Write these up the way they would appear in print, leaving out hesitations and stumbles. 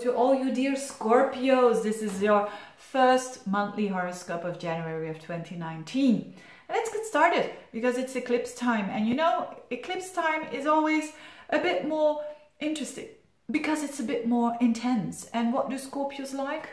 To all you dear Scorpios, this is your first monthly horoscope of January of 2019. And let's get started because it's eclipse time. And you know, eclipse time is always a bit more interesting because it's a bit more intense. And what do Scorpios like?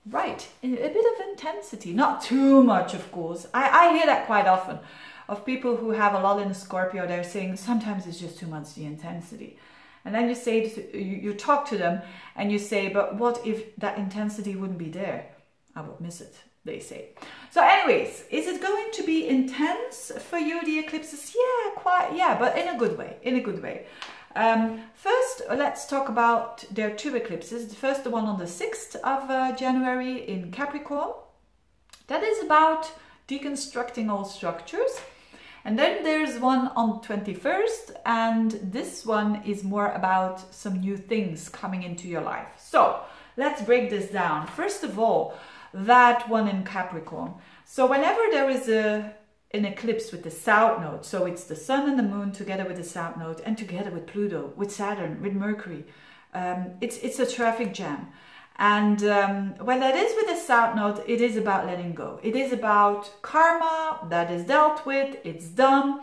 Right, a bit of intensity. Not too much, of course. I hear that quite often of people who have a lot in Scorpio. They're saying sometimes it's just too much, the intensity. And then you say, you talk to them and you say, but what if that intensity wouldn't be there? I would miss it, they say. So anyways, is it going to be intense for you, the eclipses? Yeah, quite, yeah, but in a good way, in a good way. First, let's talk about, there are two eclipses. The first, the one on the 6th of January in Capricorn. That is about deconstructing old structures. And then there's one on 21st, and this one is more about some new things coming into your life. So let's break this down. First of all, that one in Capricorn. So whenever there is an eclipse with the south node, so it's the sun and the moon together with the south node and together with Pluto, with Saturn, with Mercury, it's a traffic jam. And when that is with the south node, it is about letting go. It is about karma that is dealt with, it's done.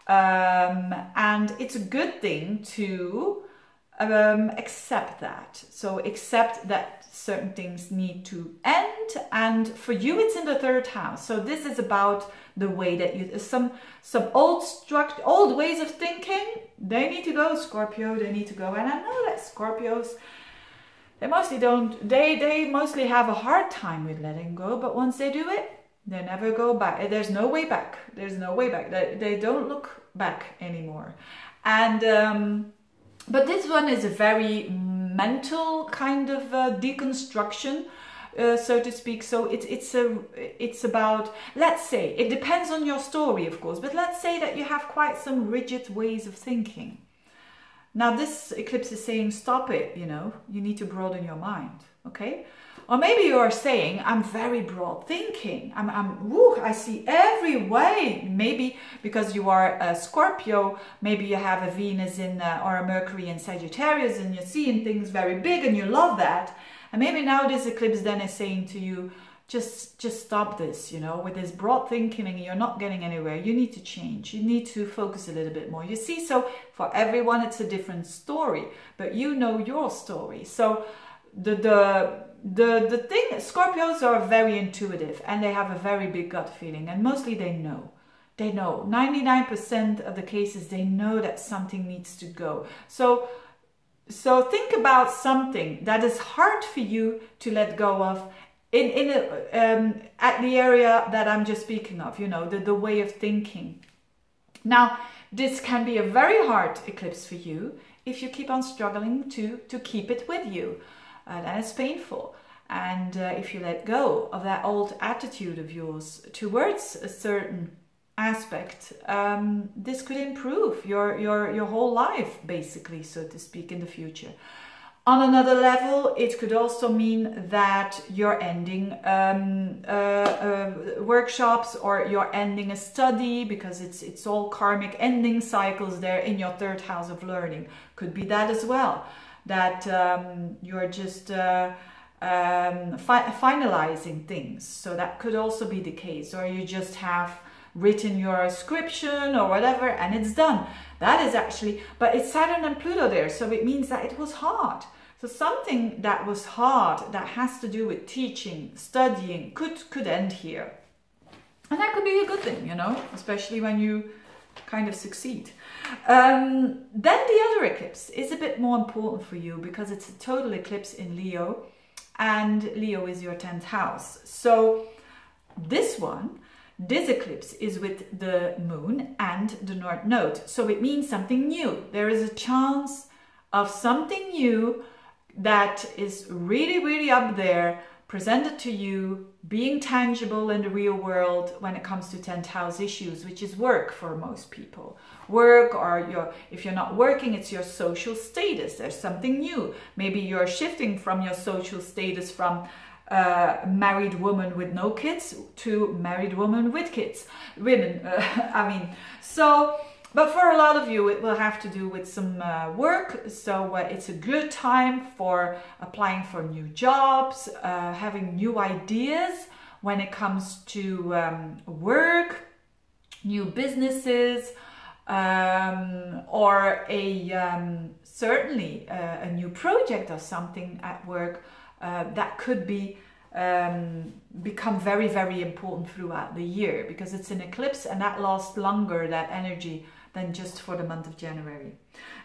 And it's a good thing to accept that. So accept that certain things need to end. And for you, it's in the 3rd house. So this is about the way that you, some old ways of thinking, they need to go, Scorpio, they need to go. And I know that Scorpios, they mostly have a hard time with letting go, but once they do it, they never go back. There's no way back. There's no way back. They don't look back anymore. And but this one is a very mental kind of deconstruction, so to speak. So it's about, let's say, it depends on your story, of course, but let's say that you have quite some rigid ways of thinking. Now this eclipse is saying, stop it, you know, you need to broaden your mind, okay? Or maybe you are saying, I'm very broad thinking, I see every way. Maybe because you are a Scorpio, maybe you have a Venus in, or a Mercury in Sagittarius and you're seeing things very big and you love that. And maybe now this eclipse then is saying to you, just stop this, you know, with this broad thinking and you're not getting anywhere. You need to change. You need to focus a little bit more. You see, so for everyone, it's a different story, but you know your story. So the thing, Scorpios are very intuitive and they have a very big gut feeling, and mostly they know. They know. 99% of the cases, they know that something needs to go. So think about something that is hard for you to let go of, at the area that I'm just speaking of, you know, the way of thinking. Now, this can be a very hard eclipse for you if you keep on struggling to keep it with you. That is painful. And if you let go of that old attitude of yours towards a certain aspect, this could improve your whole life, basically, so to speak, in the future. On another level, it could also mean that you're ending workshops, or you're ending a study, because it's all karmic ending cycles there in your 3rd house of learning. Could be that as well, that you're just finalizing things. So that could also be the case. Or you just have written your inscription or whatever and it's done. That is actually, but it's Saturn and Pluto there, so it means that it was hard. So something that was hard, that has to do with teaching, studying, could end here. And that could be a good thing, you know, especially when you kind of succeed. Then the other eclipse is a bit more important for you because it's a total eclipse in Leo, and Leo is your 10th house. So this eclipse is with the moon and the north node. So it means something new. There is a chance of something new that is really, really up there, presented to you, being tangible in the real world when it comes to 10th house issues, which is work for most people. Work, or if you're not working, it's your social status. There's something new. Maybe you're shifting from your social status from married woman with no kids to married woman with kids. So But for a lot of you, it will have to do with some work. So it's a good time for applying for new jobs, having new ideas when it comes to work, new businesses, or certainly a new project or something at work that could be become very, very important throughout the year, because it's an eclipse and that lasts longer, that energy, than just for the month of January.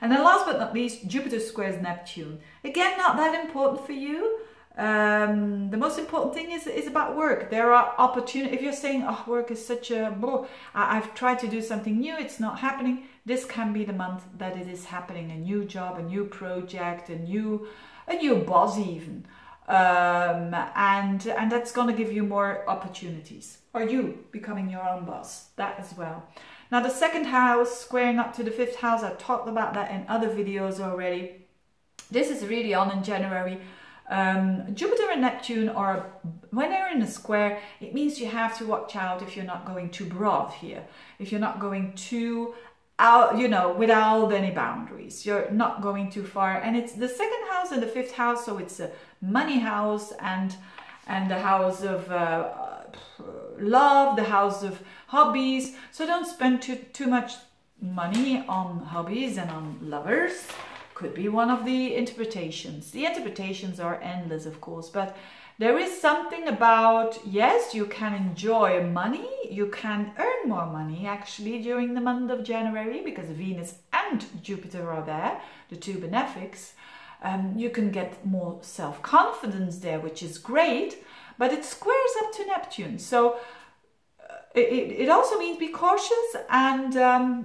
And then last but not least, Jupiter squares Neptune. Again, not that important for you. The most important thing is about work. There are opportunities. If you're saying, oh, work is such a blah, I've tried to do something new, it's not happening, this can be the month that it is happening. A new job, a new project, a new boss even. And that's going to give you more opportunities, or you becoming your own boss, that as well. Now the second house squaring up to the fifth house, I've talked about that in other videos already. This is really on in January. Jupiter and Neptune are, when they're in a square, it means you have to watch out if you're not going too broad here, if you're not going too out, you know, without any boundaries, you're not going too far. And it's the second house and the fifth house, so it's a money house and the house of love, the house of hobbies. So don't spend too much money on hobbies and on lovers. Could be one of the interpretations. The interpretations are endless, of course, but there is something about, yes, you can enjoy money, you can earn more money actually during the month of January, because Venus and Jupiter are there, the two benefics. You can get more self-confidence there, which is great, but it squares up to Neptune. So it also means be cautious, and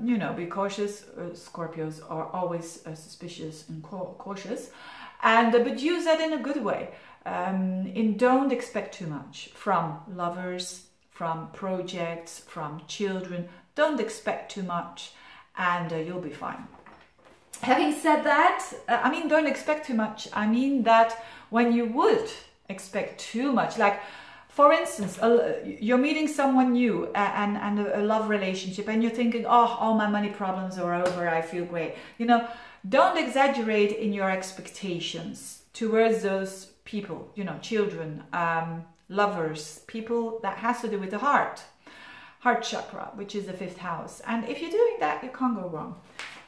you know, be cautious. Scorpios are always suspicious and cautious, and but use that in a good way. Don't expect too much from lovers, from projects, from children. Don't expect too much, and you'll be fine. Having said that, I mean, don't expect too much. I mean that when you would expect too much, like, for instance, you're meeting someone new and a love relationship, and you're thinking, oh, all my money problems are over, I feel great. You know, don't exaggerate in your expectations towards those people, you know, children, lovers, people that has to do with the heart chakra, which is the fifth house. And if you're doing that, you can't go wrong.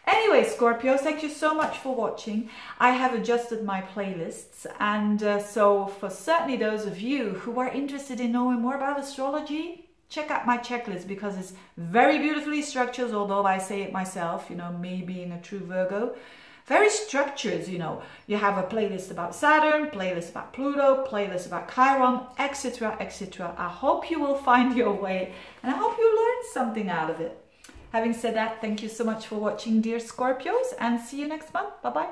Anyway, Scorpios, thank you so much for watching. I have adjusted my playlists, and so for certainly those of you who are interested in knowing more about astrology, check out my checklist, because it's very beautifully structured, although I say it myself, you know, me being a true Virgo. Very structured, you know. You have a playlist about Saturn, playlist about Pluto, playlist about Chiron, etc., etc. I hope you will find your way, and I hope you learn something out of it. Having said that, thank you so much for watching, dear Scorpios, and see you next month. Bye-bye.